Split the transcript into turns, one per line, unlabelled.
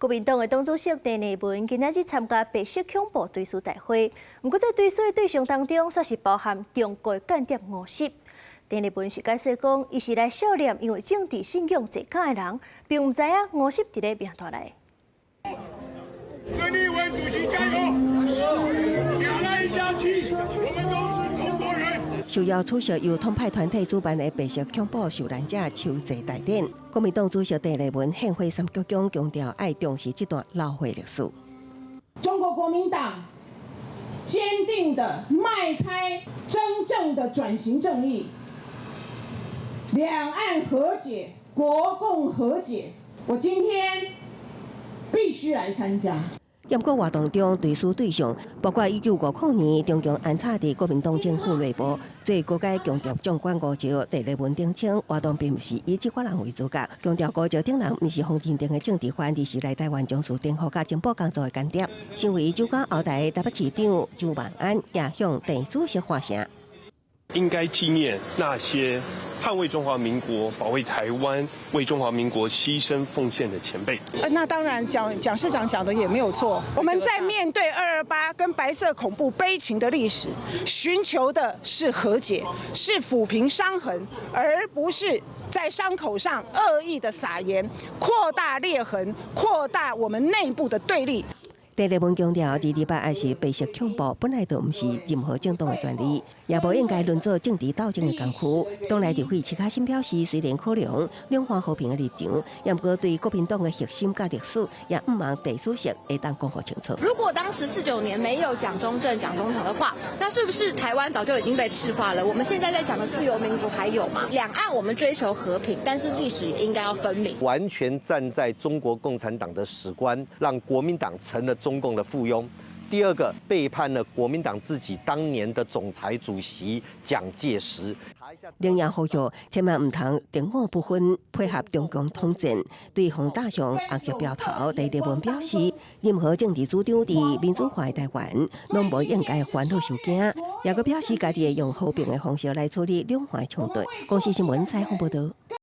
国民党的党主席陈立文今仔日参加白色恐怖追诉大会，不过在追诉的对象当中，却是包含中国间谍50。陈立文是解释讲，伊是来悼念因为政治信仰坐假的人，并唔知影50伫咧命途内。
陈立文主席加油！两岸一家亲，我们都是中国人。
受邀出席由统派团体主办的白色恐怖受难者求祭大典，国民党主席陈立文献花三鞠躬，强调爱重视这段老血历史。
中国国民党坚定地迈开真正的转型正义，两岸和解，国共和解。我今天必须来参加。
严国活动中追诉对象包括1950年中共安插伫国民党政府内部，这国家强调纵观五朝。陈立文澄清，活动并不是以这款人为主角，强调五朝顶人不是封建定的政治犯，而是来台湾从事颠覆甲情报工作的间谍。身为九江后台台北市长周万安也向陈主席发声，
应该纪念那些捍卫中华民国、保卫台湾、为中华民国牺牲奉献的前辈。
那当然，蒋市长讲的也没有错。我们在面对228跟白色恐怖悲情的历史，寻求的是和解，是抚平伤痕，而不是在伤口上恶意的撒盐，扩大裂痕，扩大我们内部的对立。
陈立文强调，228还是白色恐怖，本来就不是任何政党的专利，也无应该论作政治斗争的工具。党内立委齐卡新表示，虽然考量两岸和平的立场，也不过对国民党的核心甲历史，也唔望陈主席会当讲好清楚。
如果当时49年没有蒋中正、蒋总统的话，那是不是台湾早就已经被赤化了？我们现在在讲的自由民主还有吗？两岸我们追求和平，但是历史也应该要分明。
完全站在中国共产党的史观，让国民党成了中共的附庸。第二个，背叛了国民党自己当年的总裁主席蒋介石。
仍然呼吁，千万唔通敌我不分，配合中共统战，对方打上红旗标头。陈立文表示，任何政治主张伫民主化的台湾，拢无应该烦恼受惊。也佮表示，家己会用和平的方式来处理两岸冲突。公视新闻采访报道。